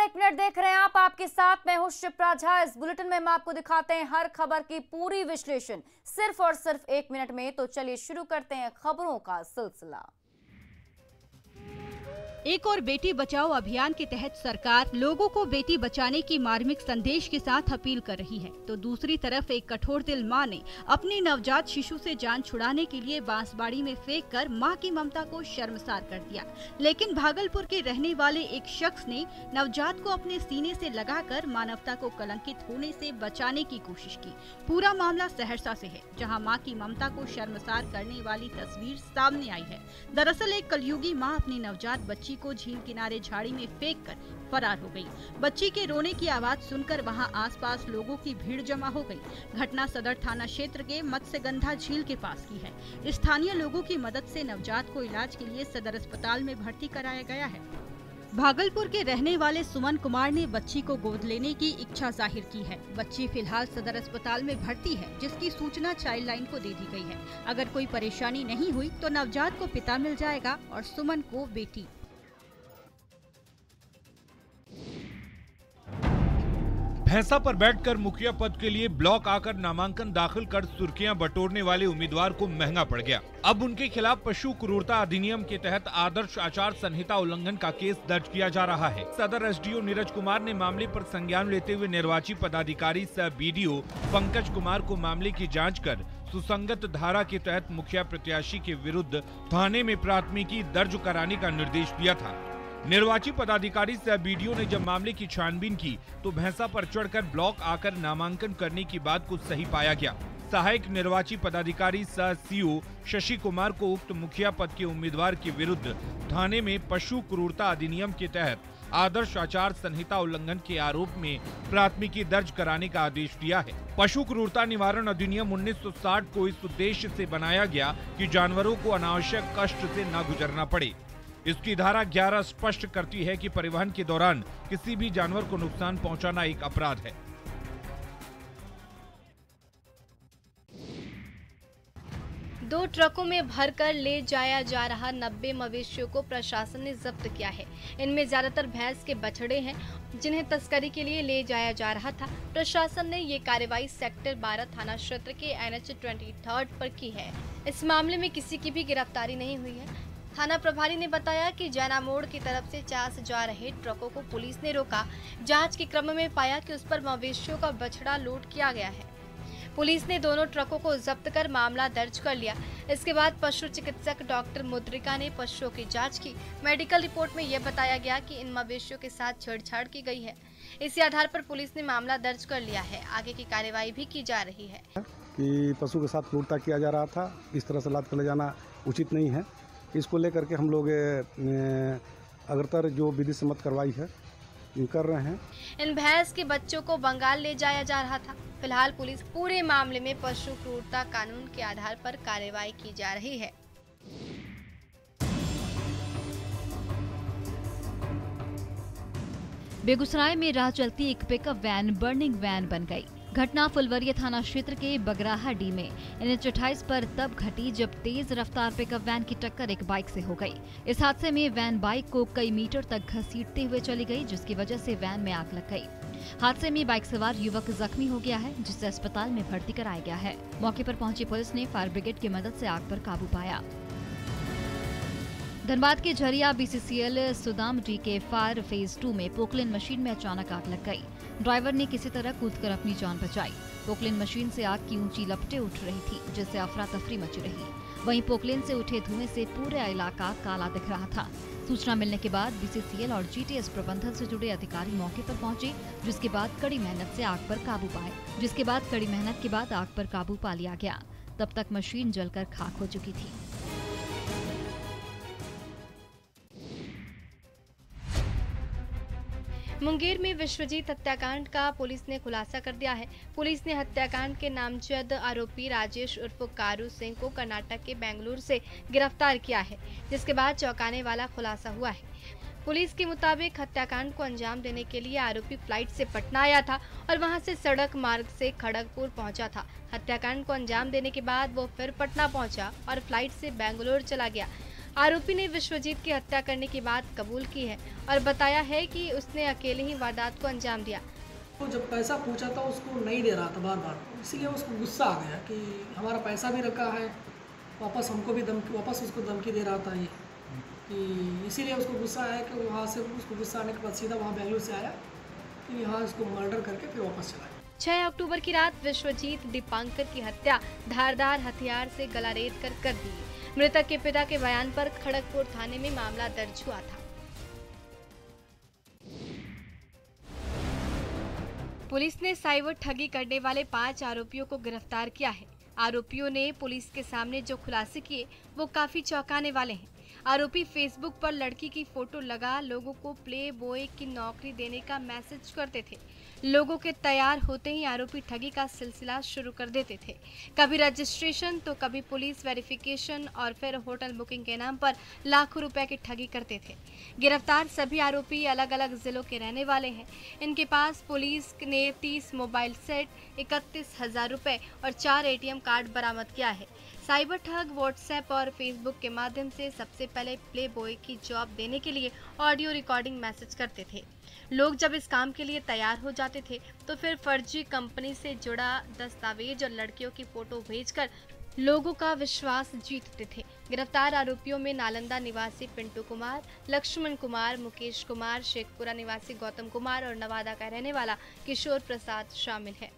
एक मिनट देख रहे हैं आप, आपके साथ मैं हूं शिप्रा झा। इस बुलेटिन में हम आपको दिखाते हैं हर खबर की पूरी विश्लेषण सिर्फ और सिर्फ एक मिनट में। तो चलिए शुरू करते हैं खबरों का सिलसिला। एक और बेटी बचाओ अभियान के तहत सरकार लोगों को बेटी बचाने की मार्मिक संदेश के साथ अपील कर रही है, तो दूसरी तरफ एक कठोर दिल मां ने अपनी नवजात शिशु से जान छुड़ाने के लिए बांसबाड़ी में फेंक कर मां की ममता को शर्मसार कर दिया। लेकिन भागलपुर के रहने वाले एक शख्स ने नवजात को अपने सीने से लगाकर मानवता को कलंकित होने से बचाने की कोशिश की। पूरा मामला सहरसा से है, जहाँ माँ की ममता को शर्मसार करने वाली तस्वीर सामने आई है। दरअसल एक कलयुगी माँ अपनी नवजात बच्ची को झील किनारे झाड़ी में फेंककर फरार हो गई। बच्ची के रोने की आवाज सुनकर वहां आसपास लोगों की भीड़ जमा हो गई। घटना सदर थाना क्षेत्र के मत्स्यगंधा झील के पास की है। स्थानीय लोगों की मदद से नवजात को इलाज के लिए सदर अस्पताल में भर्ती कराया गया है। भागलपुर के रहने वाले सुमन कुमार ने बच्ची को गोद लेने की इच्छा जाहिर की है। बच्ची फिलहाल सदर अस्पताल में भर्ती है, जिसकी सूचना चाइल्ड लाइन को दे दी गई है। अगर कोई परेशानी नहीं हुई तो नवजात को पिता मिल जाएगा और सुमन को बेटी। भैंसा पर बैठकर मुखिया पद के लिए ब्लॉक आकर नामांकन दाखिल कर सुर्खियां बटोरने वाले उम्मीदवार को महंगा पड़ गया। अब उनके खिलाफ पशु क्रूरता अधिनियम के तहत आदर्श आचार संहिता उल्लंघन का केस दर्ज किया जा रहा है। सदर एसडीओ नीरज कुमार ने मामले पर संज्ञान लेते हुए निर्वाची पदाधिकारी सह बीडीओ पंकज कुमार को मामले की जाँच कर सुसंगत धारा के तहत मुखिया प्रत्याशी के विरुद्ध थाने में प्राथमिकी दर्ज कराने का निर्देश दिया था। निर्वाची पदाधिकारी सह बीडीओ ने जब मामले की छानबीन की तो भैंसा पर चढ़कर ब्लॉक आकर नामांकन करने की बात को सही पाया गया। सहायक निर्वाची पदाधिकारी सह सीओ शशि कुमार को उक्त मुखिया पद के उम्मीदवार के विरुद्ध थाने में पशु क्रूरता अधिनियम के तहत आदर्श आचार संहिता उल्लंघन के आरोप में प्राथमिकी दर्ज कराने का आदेश दिया है। पशु क्रूरता निवारण अधिनियम 1960 को इस उद्देश्य से बनाया गया कि जानवरों को अनावश्यक कष्ट से न गुजरना पड़े। इसकी धारा 11 स्पष्ट करती है कि परिवहन के दौरान किसी भी जानवर को नुकसान पहुंचाना एक अपराध है। दो ट्रकों में भरकर ले जाया जा रहा 90 मवेशियों को प्रशासन ने जब्त किया है। इनमें ज्यादातर भैंस के बछड़े हैं, जिन्हें तस्करी के लिए ले जाया जा रहा था। प्रशासन ने ये कार्रवाई सेक्टर 12 थाना क्षेत्र के NH 23 पर की है। इस मामले में किसी की भी गिरफ्तारी नहीं हुई है। थाना प्रभारी ने बताया कि जैना मोड़ की तरफ से चास जा रहे ट्रकों को पुलिस ने रोका। जांच के क्रम में पाया कि उस पर मवेशियों का बछड़ा लोड किया गया है। पुलिस ने दोनों ट्रकों को जब्त कर मामला दर्ज कर लिया। इसके बाद पशु चिकित्सक डॉक्टर मुद्रिका ने पशुओं की जांच की। मेडिकल रिपोर्ट में यह बताया गया कि इन मवेशियों के साथ छेड़छाड़ की गई है। इसी आधार पर पुलिस ने मामला दर्ज कर लिया है। आगे की कार्यवाही भी की जा रही है। कि पशु के साथ क्रूरता किया जा रहा था, इस तरह से लाद कर ले जाना उचित नहीं है। इसको लेकर के हम लोग अग्रतर जो विधि सम्मत कार्रवाई है कर रहे हैं। इन भैंस के बच्चों को बंगाल ले जाया जा रहा था। फिलहाल पुलिस पूरे मामले में पशु क्रूरता कानून के आधार पर कार्रवाई की जा रही है। बेगूसराय में राह चलती एक पिकअप वैन बर्निंग वैन बन गई। घटना फुलवरिया थाना क्षेत्र के बगराहाडी में NH 28 पर तब घटी जब तेज रफ्तार पिकअप वैन की टक्कर एक बाइक से हो गई। इस हादसे में वैन बाइक को कई मीटर तक घसीटते हुए चली गई, जिसकी वजह से वैन में आग लग गई। हादसे में बाइक सवार युवक जख्मी हो गया है, जिसे अस्पताल में भर्ती कराया गया है। मौके पर पहुंची पुलिस ने फायर ब्रिगेड की मदद से आग पर काबू पाया। धनबाद के झरिया BCCL सुदामडी के फायर फेज 2 में पोकलिन मशीन में अचानक आग लग गई। ड्राइवर ने किसी तरह कूदकर अपनी जान बचाई। पोकलिन मशीन से आग की ऊंची लपटें उठ रही थी, जिससे अफरा तफरी मची रही। वहीं पोकलिन से उठे धुएं से पूरा इलाका काला दिख रहा था। सूचना मिलने के बाद BCCL और GTS प्रबंधन से जुड़े अधिकारी मौके पर पहुंचे, जिसके बाद कड़ी मेहनत के बाद आग पर काबू पा लिया गया। तब तक मशीन जलकर खाक हो चुकी थी। मुंगेर में विश्वजीत हत्याकांड का पुलिस ने खुलासा कर दिया है। पुलिस ने हत्याकांड के नामजद आरोपी राजेश उर्फ कारू सिंह को कर्नाटक के बेंगलुरु से गिरफ्तार किया है, जिसके बाद चौंकाने वाला खुलासा हुआ है। पुलिस के मुताबिक हत्याकांड को अंजाम देने के लिए आरोपी फ्लाइट से पटना आया था और वहां से सड़क मार्ग से खड़गपुर पहुंचा था। हत्याकांड को अंजाम देने के बाद वो फिर पटना पहुंचा और फ्लाइट से बेंगलुरु चला गया। आरोपी ने विश्वजीत की हत्या करने की बात कबूल की है और बताया है कि उसने अकेले ही वारदात को अंजाम दिया। तो जब पैसा पूछा था उसको नहीं दे रहा था बार बार, इसीलिए उसको गुस्सा आ गया कि हमारा पैसा भी रखा है, वापस हमको भी वापस उसको धमकी दे रहा था ये, कि इसीलिए उसको गुस्सा आया कि वहाँ से उसको गुस्सा आने के बाद सीधा वहाँ बेंगलुरु से आया कि यहाँ उसको मर्डर करके फिर वापस चला गया। 6 अक्टूबर की रात विश्वजीत दीपांकर की हत्या धारदार हथियार से गला रेत कर दी। मृतक के पिता के बयान पर खड़गपुर थाने में मामला दर्ज हुआ था। पुलिस ने साइबर ठगी करने वाले 5 आरोपियों को गिरफ्तार किया है। आरोपियों ने पुलिस के सामने जो खुलासे किए वो काफी चौंकाने वाले हैं। आरोपी फेसबुक पर लड़की की फोटो लगा लोगों को प्ले बॉय की नौकरी देने का मैसेज करते थे। लोगों के तैयार होते ही आरोपी ठगी का सिलसिला शुरू कर देते थे। कभी रजिस्ट्रेशन तो कभी पुलिस वेरिफिकेशन और फिर होटल बुकिंग के नाम पर लाखों रुपए की ठगी करते थे। गिरफ्तार सभी आरोपी अलग अलग जिलों के रहने वाले हैं। इनके पास पुलिस ने 30 मोबाइल सेट, 31,000 रुपए और 4 ATM कार्ड बरामद किया है। साइबर ठग व्हाट्सएप और फेसबुक के माध्यम से सबसे पहले प्ले बॉय की जॉब देने के लिए ऑडियो रिकॉर्डिंग मैसेज करते थे। लोग जब इस काम के लिए तैयार हो जाते थे तो फिर फर्जी कंपनी से जुड़ा दस्तावेज और लड़कियों की फोटो भेजकर लोगों का विश्वास जीतते थे। गिरफ्तार आरोपियों में नालंदा निवासी पिंटू कुमार, लक्ष्मण कुमार, मुकेश कुमार, शेखपुरा निवासी गौतम कुमार और नवादा का रहने वाला किशोर प्रसाद शामिल है।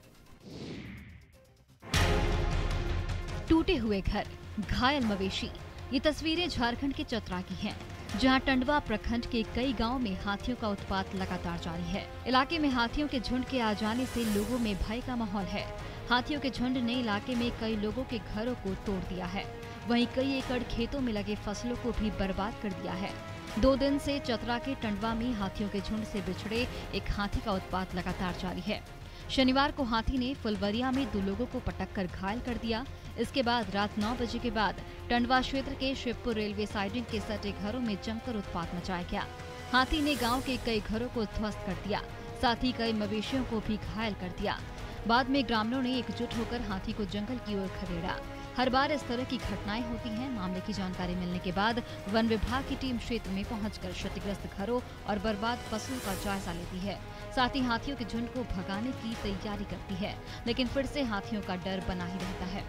टूटे हुए घर, घायल मवेशी, ये तस्वीरें झारखंड के चतरा की हैं, जहां टंडवा प्रखंड के कई गांव में हाथियों का उत्पात लगातार जारी है। इलाके में हाथियों के झुंड के आ जाने से लोगों में भय का माहौल है। हाथियों के झुंड ने इलाके में कई लोगों के घरों को तोड़ दिया है, वहीं कई एकड़ खेतों में लगे फसलों को भी बर्बाद कर दिया है। 2 दिन से चतरा के टंडवा में हाथियों के झुंड से बिछड़े एक हाथी का उत्पात लगातार जारी है। शनिवार को हाथी ने फुलवरिया में 2 लोगों को पटक कर घायल कर दिया। इसके बाद रात 9 बजे के बाद टंडवा क्षेत्र के शिवपुर रेलवे साइडिंग के सटे घरों में जमकर उत्पात मचाया गया। हाथी ने गांव के कई घरों को ध्वस्त कर दिया, साथ ही कई मवेशियों को भी घायल कर दिया। बाद में ग्रामीणों ने एकजुट होकर हाथी को जंगल की ओर खदेड़ा। हर बार इस तरह की घटनाएं होती हैं। मामले की जानकारी मिलने के बाद वन विभाग की टीम क्षेत्र में पहुंचकर क्षतिग्रस्त घरों और बर्बाद फसलों का जायजा लेती है। साथ ही हाथियों के झुंड को भगाने की तैयारी करती है, लेकिन फिर से हाथियों का डर बना ही रहता है।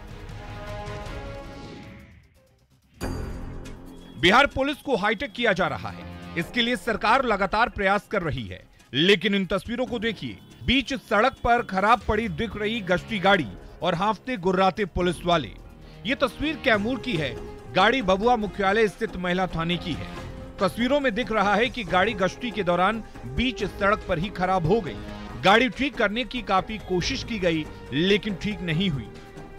बिहार पुलिस को हाईटेक किया जा रहा है, इसके लिए सरकार लगातार प्रयास कर रही है। लेकिन इन तस्वीरों को देखिए, बीच सड़क पर खराब पड़ी दिख रही गश्ती गाड़ी और हांफते गुर्राते पुलिस वाले। ये तस्वीर कैमूर की है। गाड़ी भभुआ मुख्यालय स्थित महिला थाने की है। तस्वीरों में दिख रहा है कि गाड़ी गश्ती के दौरान बीच सड़क पर ही खराब हो गई। गाड़ी ठीक करने की काफी कोशिश की गई, लेकिन ठीक नहीं हुई।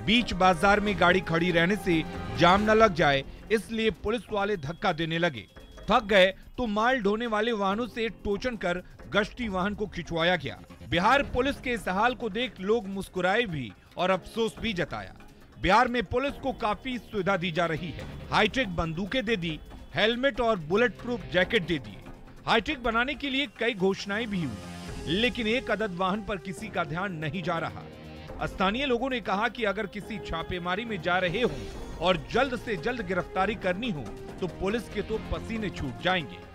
बीच बाजार में गाड़ी खड़ी रहने से जाम न लग जाए, इसलिए पुलिस वाले धक्का देने लगे। थक गए तो माल ढोने वाले वाहनों से टोचन कर गश्ती वाहन को खिंचवाया गया। बिहार पुलिस के इस हाल को देख लोग मुस्कुराए भी और अफसोस भी जताया। बिहार में पुलिस को काफी सुविधा दी जा रही है। हाईटेक बंदूकें दे दी, हेलमेट और बुलेट प्रूफ जैकेट दे दिए। हाईटेक बनाने के लिए कई घोषणाएं भी हुई, लेकिन एक अदद वाहन पर किसी का ध्यान नहीं जा रहा। स्थानीय लोगों ने कहा कि अगर किसी छापेमारी में जा रहे हो और जल्द से जल्द गिरफ्तारी करनी हो तो पुलिस के तो पसीने छूट जाएंगे।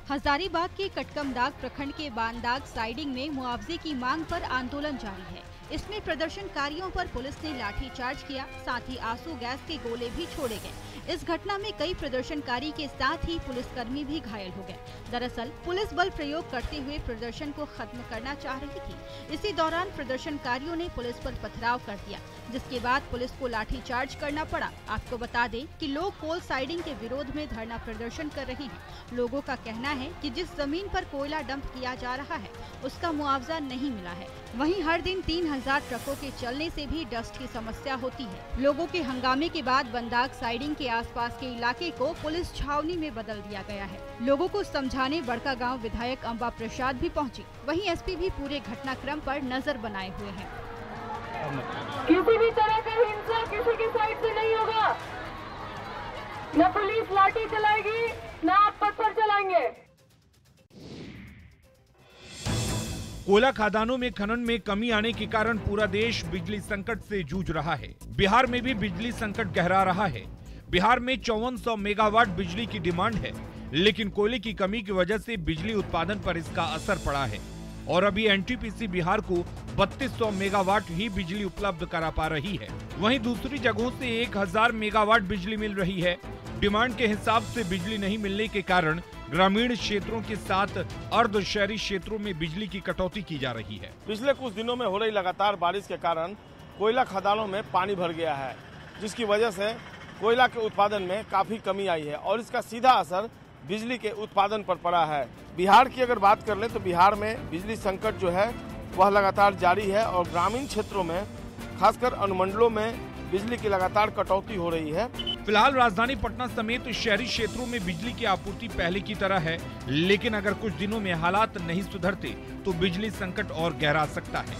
हजारीबाग के कटकमदाग प्रखंड के बांदाग साइडिंग में मुआवजे की मांग पर आंदोलन जारी है। इसमें प्रदर्शनकारियों पर पुलिस ने लाठीचार्ज किया, साथ ही आंसू गैस के गोले भी छोड़े गए। इस घटना में कई प्रदर्शनकारी के साथ ही पुलिसकर्मी भी घायल हो गए। दरअसल पुलिस बल प्रयोग करते हुए प्रदर्शन को खत्म करना चाह रही थी। इसी दौरान प्रदर्शनकारियों ने पुलिस पर पथराव कर दिया, जिसके बाद पुलिस को लाठीचार्ज करना पड़ा। आपको बता दें कि लोग कोल साइडिंग के विरोध में धरना प्रदर्शन कर रहे हैं। लोगों का कहना है कि जिस जमीन पर कोयला डंप किया जा रहा है उसका मुआवजा नहीं मिला है। वहीं हर दिन 3000 ट्रकों के चलने से भी डस्ट की समस्या होती है। लोगों के हंगामे के बाद बंदाग साइडिंग के आसपास के इलाके को पुलिस छावनी में बदल दिया गया है। लोगों को समझाने बड़कागांव विधायक अंबा प्रसाद भी पहुंची। वहीं एसपी भी पूरे घटनाक्रम पर नजर बनाए हुए हैं। किसी भी तरह का हिंसा किसी की साइड से नहीं होगा। न पुलिस लाठी चलाएगी, न आप पत्थर चलाएंगे। कोयला खदानों में खनन में कमी आने के कारण पूरा देश बिजली संकट से जूझ रहा है। बिहार में भी बिजली संकट गहरा रहा है। बिहार में 5400 मेगावाट बिजली की डिमांड है, लेकिन कोयले की कमी की वजह से बिजली उत्पादन पर इसका असर पड़ा है और अभी एनटीपीसी बिहार को 3200 मेगावाट ही बिजली उपलब्ध करा पा रही है। वहीं दूसरी जगहों से 1000 मेगावाट बिजली मिल रही है। डिमांड के हिसाब से बिजली नहीं मिलने के कारण ग्रामीण क्षेत्रों के साथ अर्ध शहरी क्षेत्रों में बिजली की कटौती की जा रही है। पिछले कुछ दिनों में हो रही लगातार बारिश के कारण कोयला खदानों में पानी भर गया है, जिसकी वजह से कोयला के उत्पादन में काफी कमी आई है और इसका सीधा असर बिजली के उत्पादन पर पड़ा है। बिहार की अगर बात कर लें तो बिहार में बिजली संकट जो है वह लगातार जारी है और ग्रामीण क्षेत्रों में खासकर अनुमंडलों में बिजली की लगातार कटौती हो रही है। फिलहाल राजधानी पटना समेत शहरी क्षेत्रों में बिजली की आपूर्ति पहले की तरह है, लेकिन अगर कुछ दिनों में हालात नहीं सुधरते तो बिजली संकट और गहरा सकता है।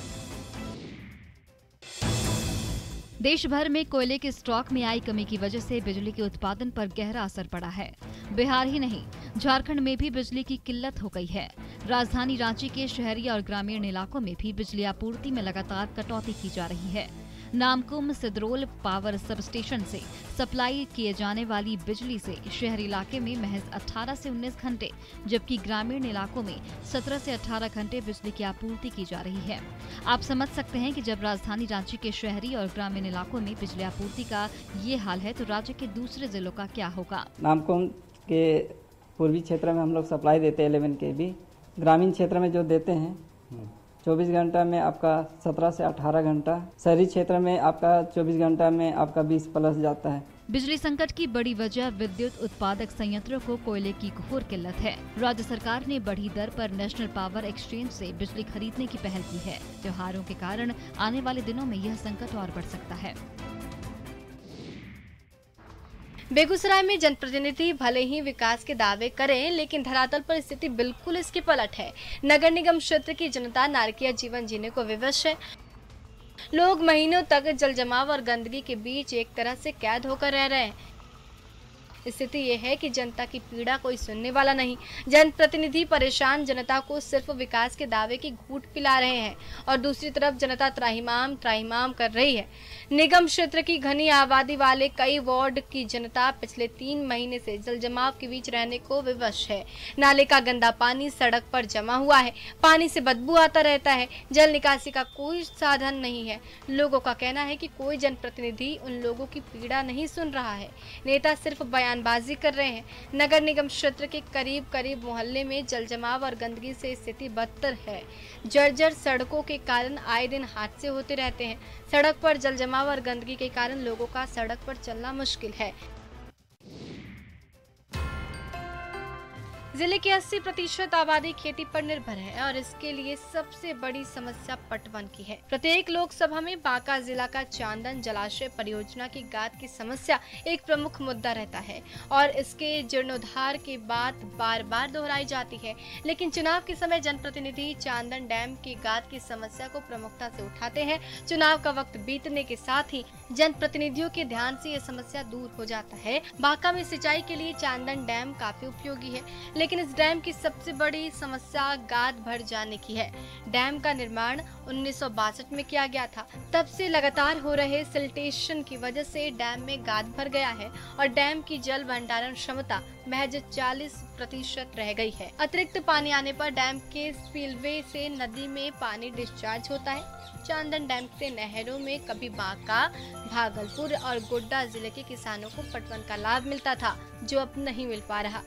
देश भर में कोयले के स्टॉक में आई कमी की वजह से बिजली के उत्पादन पर गहरा असर पड़ा है। बिहार ही नहीं, झारखंड में भी बिजली की किल्लत हो गई है। राजधानी रांची के शहरी और ग्रामीण इलाकों में भी बिजली आपूर्ति में लगातार कटौती की जा रही है। नामकुम सिद्रोल पावर सब स्टेशन से सप्लाई किए जाने वाली बिजली से शहरी इलाके में महज 18 से 19 घंटे, जबकि ग्रामीण इलाकों में 17 से 18 घंटे बिजली की आपूर्ति की जा रही है। आप समझ सकते हैं कि जब राजधानी रांची के शहरी और ग्रामीण इलाकों में बिजली आपूर्ति का ये हाल है तो राज्य के दूसरे जिलों का क्या होगा। नामकुम के पूर्वी क्षेत्र में हम लोग सप्लाई देते हैं 11 kV। ग्रामीण क्षेत्र में जो देते हैं 24 घंटा में आपका 17 से 18 घंटा, शहरी क्षेत्र में आपका 24 घंटा में आपका 20+ जाता है। बिजली संकट की बड़ी वजह विद्युत उत्पादक संयंत्रों को कोयले की घोर किल्लत है। राज्य सरकार ने बढ़ी दर पर नेशनल पावर एक्सचेंज से बिजली खरीदने की पहल की है। त्योहारों के कारण आने वाले दिनों में यह संकट और बढ़ सकता है। बेगूसराय में जनप्रतिनिधि भले ही विकास के दावे करें, लेकिन धरातल पर स्थिति बिल्कुल इसकी पलट है। नगर निगम क्षेत्र की जनता नारकीय जीवन जीने को विवश है। लोग महीनों तक जल जमाव और गंदगी के बीच एक तरह से कैद होकर रह रहे हैं। स्थिति ये है कि जनता की पीड़ा कोई सुनने वाला नहीं। जनप्रतिनिधि परेशान जनता को सिर्फ विकास के दावे की घूंट पिला रहे हैं और दूसरी तरफ जनता त्राहिमाम त्राहिमाम कर रही है। निगम क्षेत्र की घनी आबादी वाले कई वार्ड की जनता पिछले 3 महीने से जल जमाव के बीच रहने को विवश है। नाले का गंदा पानी सड़क पर जमा हुआ है, पानी से बदबू आता रहता है, जल निकासी का कोई साधन नहीं है। लोगों का कहना है कि कोई जनप्रतिनिधि उन लोगों की पीड़ा नहीं सुन रहा है। नेता सिर्फ बयानबाजी कर रहे हैं। नगर निगम क्षेत्र के करीब मोहल्ले में जल जमाव और गंदगी से स्थिति बदतर है। जर्जर सड़कों के कारण आए दिन हादसे होते रहते हैं। सड़क पर जल जमाव और गंदगी के कारण लोगों का सड़क पर चलना मुश्किल है। जिले की 80% आबादी खेती पर निर्भर है और इसके लिए सबसे बड़ी समस्या पटवन की है। प्रत्येक लोकसभा में बांका जिला का चांदन जलाशय परियोजना की गाद की समस्या एक प्रमुख मुद्दा रहता है और इसके जीर्णोद्धार की बात बार बार दोहराई जाती है। लेकिन चुनाव के समय जनप्रतिनिधि चांदन डैम की गाद की समस्या को प्रमुखता से उठाते हैं। चुनाव का वक्त बीतने के साथ ही जनप्रतिनिधियों के ध्यान से यह समस्या दूर हो जाता है। बांका में सिंचाई के लिए चांदन डैम काफी उपयोगी है, लेकिन इस डैम की सबसे बड़ी समस्या गाद भर जाने की है। डैम का निर्माण 1962 में किया गया था। तब से लगातार हो रहे सिल्टेशन की वजह से डैम में गाद भर गया है और डैम की जल भंडारण क्षमता महज 40% रह गई है। अतिरिक्त पानी आने पर डैम के स्पिलवे से नदी में पानी डिस्चार्ज होता है। चांदन डैम से नहरों में कभी बांका, भागलपुर और गोड्डा जिले के किसानों को पटवन का लाभ मिलता था, जो अब नहीं मिल पा रहा।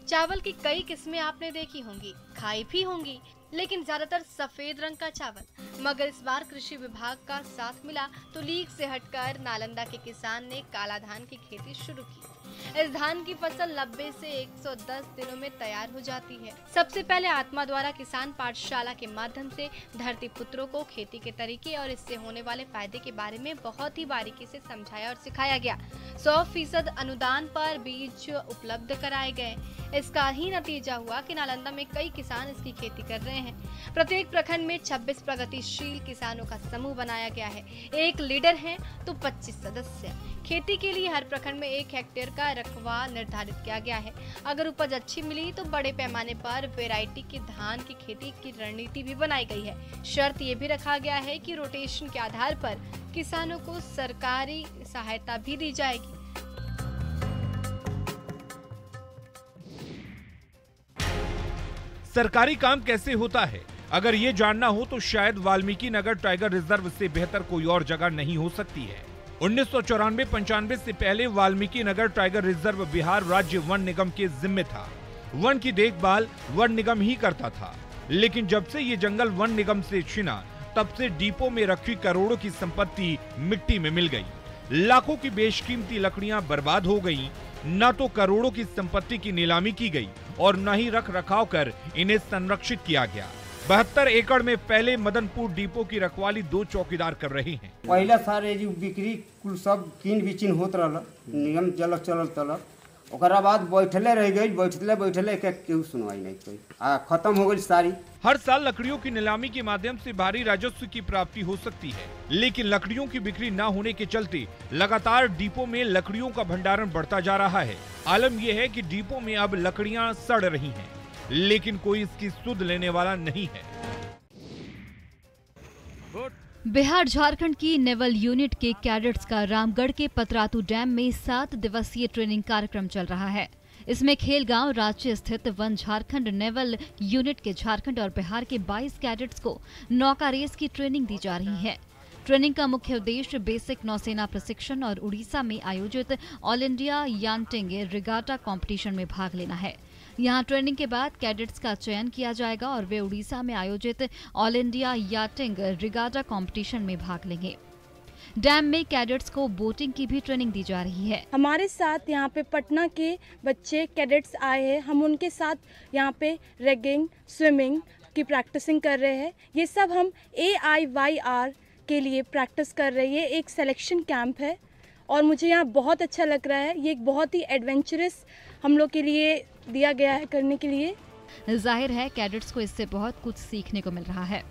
चावल की कई किस्में आपने देखी होंगी, खाई भी होंगी, लेकिन ज्यादातर सफेद रंग का चावल। मगर इस बार कृषि विभाग का साथ मिला तो लीक से हटकर नालंदा के किसान ने काला धान की खेती शुरू की। इस धान की फसल 90 से 110 दिनों में तैयार हो जाती है। सबसे पहले आत्मा द्वारा किसान पाठशाला के माध्यम से धरती पुत्रों को खेती के तरीके और इससे होने वाले फायदे के बारे में बहुत ही बारीकी से समझाया और सिखाया गया। 100% अनुदान पर बीज उपलब्ध कराए गए। इसका ही नतीजा हुआ कि नालंदा में कई किसान इसकी खेती कर रहे हैं। प्रत्येक प्रखंड में 26 प्रगतिशील किसानों का समूह बनाया गया है। एक लीडर है तो 25 सदस्य। खेती के लिए हर प्रखंड में 1 हेक्टेयर का रकबा निर्धारित किया गया है। अगर उपज अच्छी मिली तो बड़े पैमाने पर वैरायटी की धान की खेती की रणनीति भी बनाई गई है। शर्त ये भी रखा गया है कि रोटेशन के आधार पर किसानों को सरकारी सहायता भी दी जाएगी। सरकारी काम कैसे होता है, अगर ये जानना हो तो शायद वाल्मीकि नगर टाइगर रिजर्व से बेहतर कोई और जगह नहीं हो सकती है। 1994-95 से पहले वाल्मीकि नगर टाइगर रिजर्व बिहार राज्य वन निगम के जिम्मे था। वन की देखभाल वन निगम ही करता था, लेकिन जब से ये जंगल वन निगम से छिना, तब से डिपो में रखी करोड़ों की संपत्ति मिट्टी में मिल गई। लाखों की बेशकीमती लकड़ियां बर्बाद हो गईं, न तो करोड़ों की संपत्ति की नीलामी की गई और न ही रख रखाव कर इन्हें संरक्षित किया गया। 72 एकड़ में पहले मदनपुर डिपो की रखवाली 2 चौकीदार कर रहे हैं। पहले सारे जो बिक्री कुल सब किन बिचिन होत रहल, नियम चलत तलक, ओकरा बाद बैठले रह गई, बैठले केहू सुनवाई नहीं कोई, खत्म हो गई सारी। हर साल लकड़ियों की नीलामी के माध्यम से भारी राजस्व की प्राप्ति हो सकती है, लेकिन लकड़ियों की बिक्री न होने के चलते लगातार डिपो में लकड़ियों का भंडारण बढ़ता जा रहा है। आलम यह है कि डिपो में अब लकड़ियां सड़ रही हैं, लेकिन कोई इसकी सुध लेने वाला नहीं है। बिहार झारखंड की नेवल यूनिट के कैडेट्स का रामगढ़ के पतरातू डैम में 7 दिवसीय ट्रेनिंग कार्यक्रम चल रहा है। इसमें खेलगांव राज्य स्थित वन झारखंड नेवल यूनिट के झारखंड और बिहार के 22 कैडेट्स को नौका रेस की ट्रेनिंग दी जा रही है। ट्रेनिंग का मुख्य उद्देश्य बेसिक नौसेना प्रशिक्षण और उड़ीसा में आयोजित ऑल इंडिया यांटिंग रिगाटा कंपटीशन में भाग लेना है। यहाँ ट्रेनिंग के बाद कैडेट्स का चयन किया जाएगा और वे उड़ीसा में आयोजित ऑल इंडिया याटिंग रिगाटा कंपटीशन में भाग लेंगे। डैम में कैडेट्स को बोटिंग की भी ट्रेनिंग दी जा रही है। हमारे साथ यहाँ पे पटना के बच्चे कैडेट्स आए हैं, हम उनके साथ यहाँ पे रैगिंग, स्विमिंग की प्रैक्टिसिंग कर रहे हैं। ये सब हम AIYR के लिए प्रैक्टिस कर रहे हैं। एक सिलेक्शन कैंप है और मुझे यहाँ बहुत अच्छा लग रहा है। ये एक बहुत ही एडवेंचरस हम लोग के लिए दिया गया है करने के लिए। जाहिर है कैडेट्स को इससे बहुत कुछ सीखने को मिल रहा है।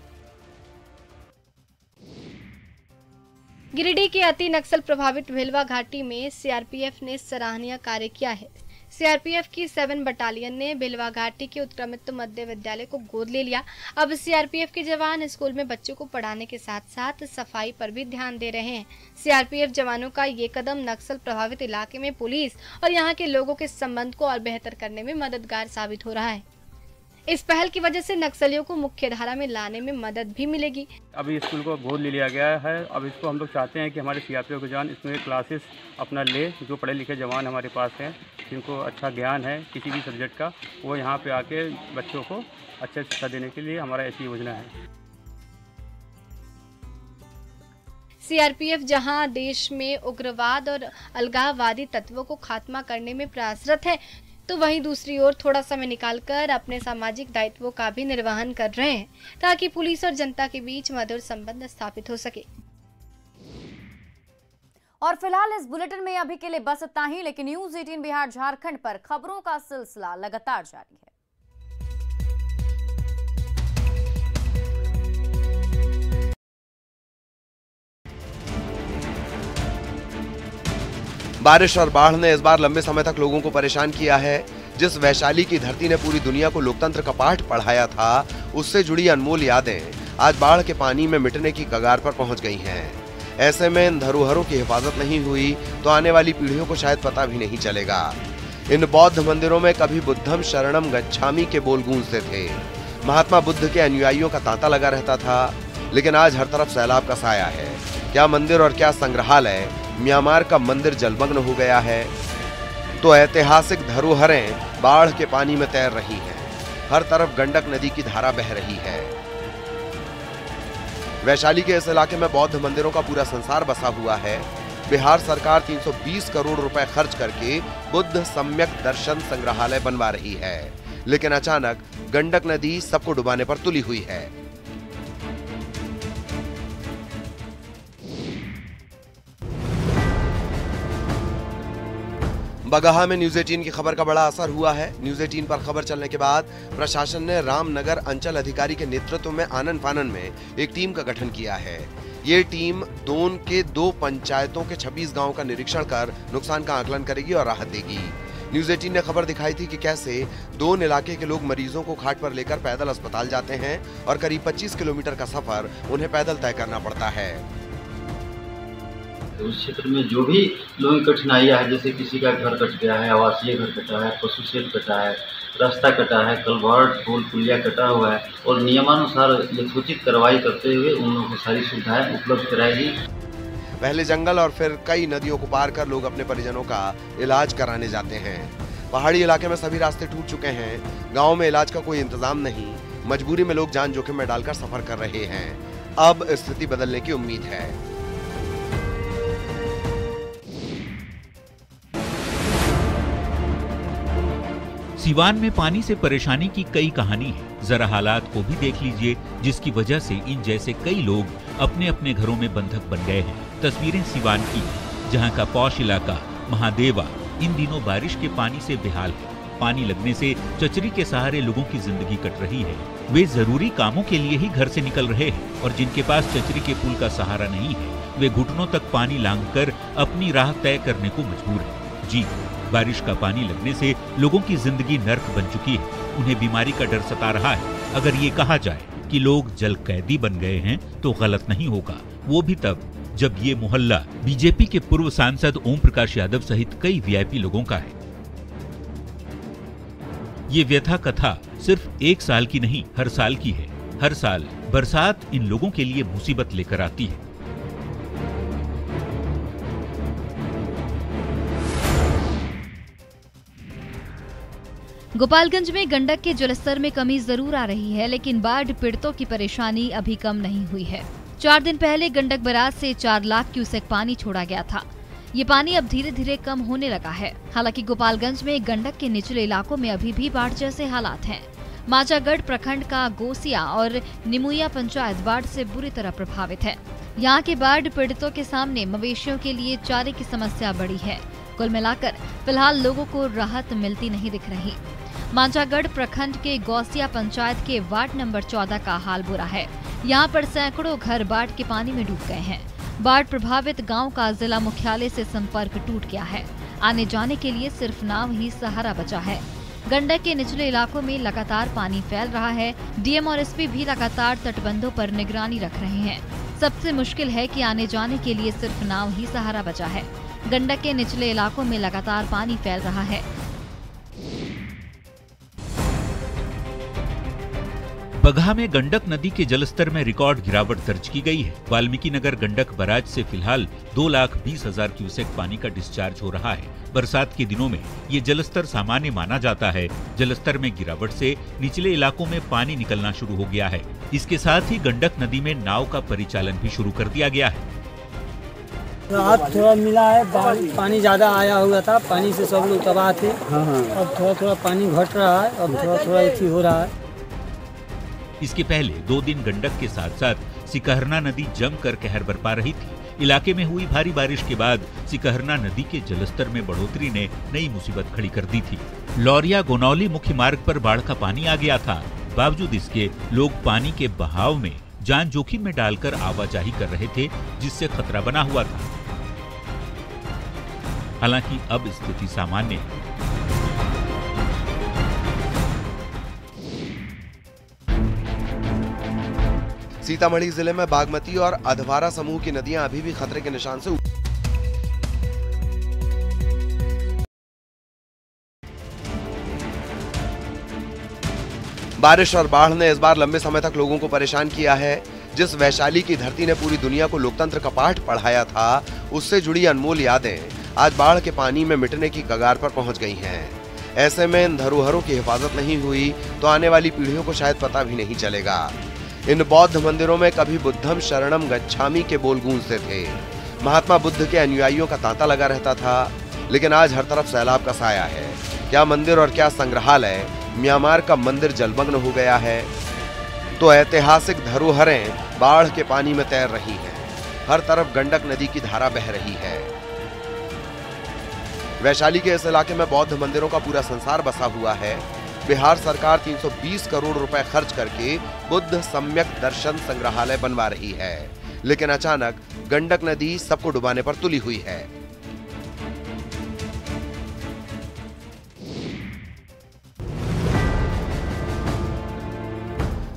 गिरिडीह के अति नक्सल प्रभावित भिलवा घाटी में सीआरपीएफ ने सराहनीय कार्य किया है। सीआरपीएफ की 7 बटालियन ने भिलवा घाटी के उत्क्रमित मध्य विद्यालय को गोद ले लिया। अब सीआरपीएफ के जवान स्कूल में बच्चों को पढ़ाने के साथ साथ सफाई पर भी ध्यान दे रहे हैं। सीआरपीएफ जवानों का ये कदम नक्सल प्रभावित इलाके में पुलिस और यहाँ के लोगों के संबंध को और बेहतर करने में मददगार साबित हो रहा है। इस पहल की वजह से नक्सलियों को मुख्य धारा में लाने में मदद भी मिलेगी। अभी स्कूल को गोद ले लिया गया है। अब इसको हम लोग चाहते हैं कि हमारे सीआरपीएफ के जवान इसमें क्लासेस अपना ले, जो पढ़े लिखे जवान हमारे पास हैं, जिनको अच्छा ज्ञान है किसी भी सब्जेक्ट का, वो यहाँ पे आके बच्चों को अच्छे शिक्षा देने के लिए हमारा ऐसी योजना है। सीआरपीएफ जहां देश में उग्रवाद और अलगाववादी तत्वों को खात्मा करने में प्रयासरत है, तो वहीं दूसरी ओर थोड़ा समय निकालकर अपने सामाजिक दायित्वों का भी निर्वहन कर रहे हैं, ताकि पुलिस और जनता के बीच मधुर संबंध स्थापित हो सके। और फिलहाल इस बुलेटिन में अभी के लिए बस इतना ही, लेकिन न्यूज़ 18 बिहार झारखंड पर खबरों का सिलसिला लगातार जारी है। बारिश और बाढ़ ने इस बार लंबे समय तक लोगों को परेशान किया है। जिस वैशाली की धरती ने पूरी दुनिया को लोकतंत्र का पाठ पढ़ाया था, उससे जुड़ी अनमोल यादें आज बाढ़ के पानी में मिटने की कगार पर पहुंच गई हैं। ऐसे में इन धरोहरों की हिफाजत नहीं हुई तो आने वाली पीढ़ियों को शायद पता भी नहीं चलेगा। इन बौद्ध मंदिरों में कभी बुद्धम शरणम गच्छामि के बोल गूंजते थे। महात्मा बुद्ध के अनुयायियों का तांता लगा रहता था, लेकिन आज हर तरफ सैलाब का साया है। क्या मंदिर और क्या संग्रहालय, म्यांमार का मंदिर जलमग्न हो गया है, तो ऐतिहासिक धरोहरें बाढ़ के पानी में तैर रही हैं। हर तरफ गंडक नदी की धारा बह रही है। वैशाली के इस इलाके में बौद्ध मंदिरों का पूरा संसार बसा हुआ है। बिहार सरकार 320 करोड़ रुपए खर्च करके बुद्ध सम्यक दर्शन संग्रहालय बनवा रही है, लेकिन अचानक गंडक नदी सबको डुबाने पर तुली हुई है। बगहा में न्यूज 18 की खबर का बड़ा असर हुआ है। न्यूज 18 पर खबर चलने के बाद प्रशासन ने रामनगर अंचल अधिकारी के नेतृत्व में आनन फानन में एक टीम का गठन किया है। ये टीम दोन के 2 पंचायतों के 26 गांवों का निरीक्षण कर नुकसान का आकलन करेगी और राहत देगी। न्यूज 18 ने खबर दिखाई थी कि कैसे दोन इलाके के लोग मरीजों को खाट पर लेकर पैदल अस्पताल जाते हैं और करीब 25 किलोमीटर का सफर उन्हें पैदल तय करना पड़ता है। उस क्षेत्र में जो भी लोगों की कठिनाइयाँ है, जैसे किसी का घर कट गया है, आवासीय घर कटा है, पशु शेड कटा है, रास्ता कटा है, कलवर्ट पुल पुलिया कटा हुआ है, और नियमानुसार यथोचित कार्रवाई करते हुए उन लोगों को सारी सुविधाएं उपलब्ध कराएगी। पहले जंगल और फिर कई नदियों को पार कर लोग अपने परिजनों का इलाज कराने जाते हैं। पहाड़ी इलाके में सभी रास्ते टूट चुके हैं। गाँव में इलाज का कोई इंतजाम नहीं। मजबूरी में लोग जान जोखिम में डालकर सफर कर रहे हैं। अब स्थिति बदलने की उम्मीद है। सिवान में पानी से परेशानी की कई कहानी है। जरा हालात को भी देख लीजिए, जिसकी वजह से इन जैसे कई लोग अपने अपने घरों में बंधक बन गए हैं। तस्वीरें सिवान की, जहां का पौष इलाका महादेवा इन दिनों बारिश के पानी से बेहाल है। पानी लगने से चचरी के सहारे लोगों की जिंदगी कट रही है। वे जरूरी कामों के लिए ही घर से निकल रहे हैं और जिनके पास चचरी के पुल का सहारा नहीं है, वे घुटनों तक पानी लांघकर अपनी राह तय करने को मजबूर है। जी, बारिश का पानी लगने से लोगों की जिंदगी नर्क बन चुकी है। उन्हें बीमारी का डर सता रहा है। अगर ये कहा जाए कि लोग जल कैदी बन गए हैं तो गलत नहीं होगा, वो भी तब जब ये मोहल्ला बीजेपी के पूर्व सांसद ओम प्रकाश यादव सहित कई वीआईपी लोगों का है। ये व्यथा कथा सिर्फ एक साल की नहीं, हर साल की है। हर साल बरसात इन लोगों के लिए मुसीबत लेकर आती है। गोपालगंज में गंडक के जलस्तर में कमी जरूर आ रही है, लेकिन बाढ़ पीड़ितों की परेशानी अभी कम नहीं हुई है। 4 दिन पहले गंडक बराज से 4 लाख क्यूसेक पानी छोड़ा गया था। ये पानी अब धीरे धीरे कम होने लगा है। हालांकि गोपालगंज में गंडक के निचले इलाकों में अभी भी बाढ़ जैसे हालात हैं। माचागढ़ प्रखंड का गोसिया और निमुया पंचायत बाढ़ से बुरी तरह प्रभावित है। यहाँ के बाढ़ पीड़ितों के सामने मवेशियों के लिए चारे की समस्या बड़ी है। कुल मिलाकर फिलहाल लोगों को राहत मिलती नहीं दिख रही। मांझागढ़ प्रखंड के गौसिया पंचायत के वार्ड नंबर 14 का हाल बुरा है। यहाँ पर सैकड़ों घर बाढ़ के पानी में डूब गए हैं। बाढ़ प्रभावित गांव का जिला मुख्यालय से संपर्क टूट गया है। आने जाने के लिए सिर्फ नाव ही सहारा बचा है। गंडक के निचले इलाकों में लगातार पानी फैल रहा है। डीएम और एसपी भी लगातार तटबंधों पर निगरानी रख रहे हैं। सबसे मुश्किल है कि आने जाने के लिए सिर्फ नाव ही सहारा बचा है। गंडक के निचले इलाकों में लगातार पानी फैल रहा है। बगहा में गंडक नदी के जलस्तर में रिकॉर्ड गिरावट दर्ज की गई है। वाल्मीकि नगर गंडक बराज से फिलहाल 2,20,000 क्यूसेक पानी का डिस्चार्ज हो रहा है। बरसात के दिनों में ये जलस्तर सामान्य माना जाता है। जलस्तर में गिरावट से निचले इलाकों में पानी निकलना शुरू हो गया है। इसके साथ ही गंडक नदी में नाव का परिचालन भी शुरू कर दिया गया है। आज थोड़ा मिला है, पानी ज्यादा आया हुआ था, पानी से सब लोग तबाह थे। अब थोड़ा थोड़ा पानी घट रहा है, अब थोड़ा थोड़ा ऐसी हो रहा है। इसके पहले 2 दिन गंडक के साथ साथ सिकहरना नदी जमकर कहर बरपा रही थी। इलाके में हुई भारी बारिश के बाद सिकहरना नदी के जलस्तर में बढ़ोतरी ने नई मुसीबत खड़ी कर दी थी। लौरिया गोनौली मुख्य मार्ग पर बाढ़ का पानी आ गया था। बावजूद इसके लोग पानी के बहाव में जान जोखिम में डालकर आवाजाही कर रहे थे, जिससे खतरा बना हुआ था। हालांकि अब स्थिति सामान्य है। सीतामढ़ी जिले में बागमती और अधवारा समूह की नदियां अभी भी खतरे के निशान से बारिश और बाढ़ ने इस बार लंबे समय तक लोगों को परेशान किया है। जिस वैशाली की धरती ने पूरी दुनिया को लोकतंत्र का पाठ पढ़ाया था, उससे जुड़ी अनमोल यादें आज बाढ़ के पानी में मिटने की कगार पर पहुंच गई हैं। ऐसे में इन धरोहरों की हिफाजत नहीं हुई तो आने वाली पीढ़ियों को शायद पता भी नहीं चलेगा। इन बौद्ध मंदिरों में कभी बुद्धम शरणम गच्छामि के बोल गूंजते थे। महात्मा बुद्ध के अनुयायियों का तांता लगा रहता था, लेकिन आज हर तरफ सैलाब का साया है। क्या मंदिर और क्या संग्रहालय, म्यांमार का मंदिर जलमग्न हो गया है तो ऐतिहासिक धरोहरें बाढ़ के पानी में तैर रही हैं। हर तरफ गंडक नदी की धारा बह रही है। वैशाली के इस इलाके में बौद्ध मंदिरों का पूरा संसार बसा हुआ है। बिहार सरकार 320 करोड़ रुपए खर्च करके बुद्ध सम्यक दर्शन संग्रहालय बनवा रही है, लेकिन अचानक गंडक नदी सबको डुबाने पर तुली हुई है।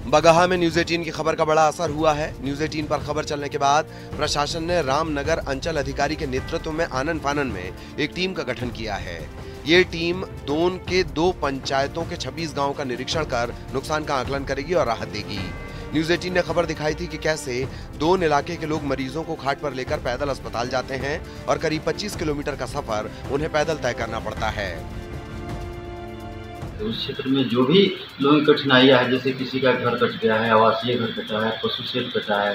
बगहा में न्यूज 18 की खबर का बड़ा असर हुआ है। न्यूज 18 पर खबर चलने के बाद प्रशासन ने रामनगर अंचल अधिकारी के नेतृत्व में आनन फानन में एक टीम का गठन किया है। ये टीम दोन के 2 पंचायतों के 26 गांवों का निरीक्षण कर नुकसान का आकलन करेगी और राहत देगी। न्यूज 18 ने खबर दिखाई थी कि कैसे दोन इलाके के लोग मरीजों को खाट पर लेकर पैदल अस्पताल जाते हैं और करीब 25 किलोमीटर का सफर उन्हें पैदल तय करना पड़ता है। उस क्षेत्र में जो भी लोगों की कठिनाइयाँ है, जैसे किसी का घर कट गया है, आवासीय घर कटा है, पशु शेड कटा है,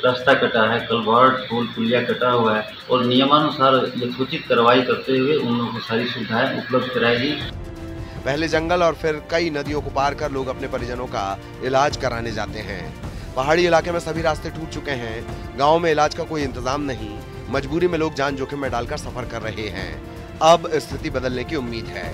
रास्ता कटा है, कलवर्ट पुल पुलिया कटा हुआ है और नियमानुसार यथोचित कार्रवाई करते हुए उन लोगों को सारी सुविधाएं उपलब्ध कराएगी। पहले जंगल और फिर कई नदियों को पार कर लोग अपने परिजनों का इलाज कराने जाते हैं। पहाड़ी इलाके में सभी रास्ते टूट चुके हैं। गाँव में इलाज का कोई इंतजाम नहीं। मजबूरी में लोग जान जोखिम में डालकर सफर कर रहे हैं। अब स्थिति बदलने की उम्मीद है।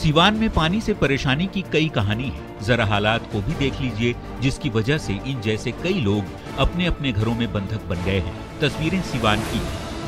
सिवान में पानी से परेशानी की कई कहानी है। जरा हालात को भी देख लीजिए, जिसकी वजह से इन जैसे कई लोग अपने अपने घरों में बंधक बन गए हैं। तस्वीरें सिवान की,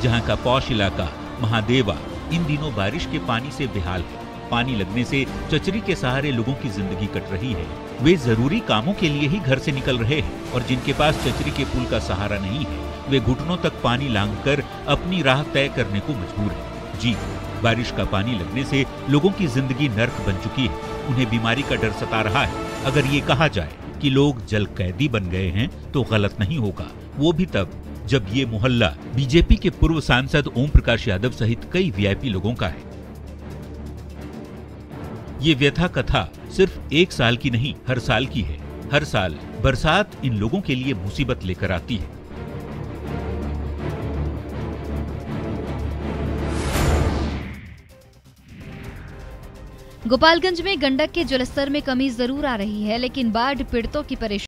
जहां का पौष इलाका महादेवा इन दिनों बारिश के पानी से बेहाल है। पानी लगने से चचरी के सहारे लोगों की जिंदगी कट रही है। वे जरूरी कामों के लिए ही घर से निकल रहे हैं और जिनके पास चचरी के पुल का सहारा नहीं है, वे घुटनों तक पानी लांघकर अपनी राह तय करने को मजबूर है। जी, बारिश का पानी लगने से लोगों की जिंदगी नर्क बन चुकी है। उन्हें बीमारी का डर सता रहा है। अगर ये कहा जाए कि लोग जल कैदी बन गए हैं तो गलत नहीं होगा, वो भी तब जब ये मोहल्ला बीजेपी के पूर्व सांसद ओम प्रकाश यादव सहित कई वीआईपी लोगों का है। ये व्यथा कथा सिर्फ एक साल की नहीं, हर साल की है। हर साल बरसात इन लोगों के लिए मुसीबत लेकर आती है। गोपालगंज में गंडक के जलस्तर में कमी जरूर आ रही है, लेकिन बाढ़ पीड़ितों की परेशानी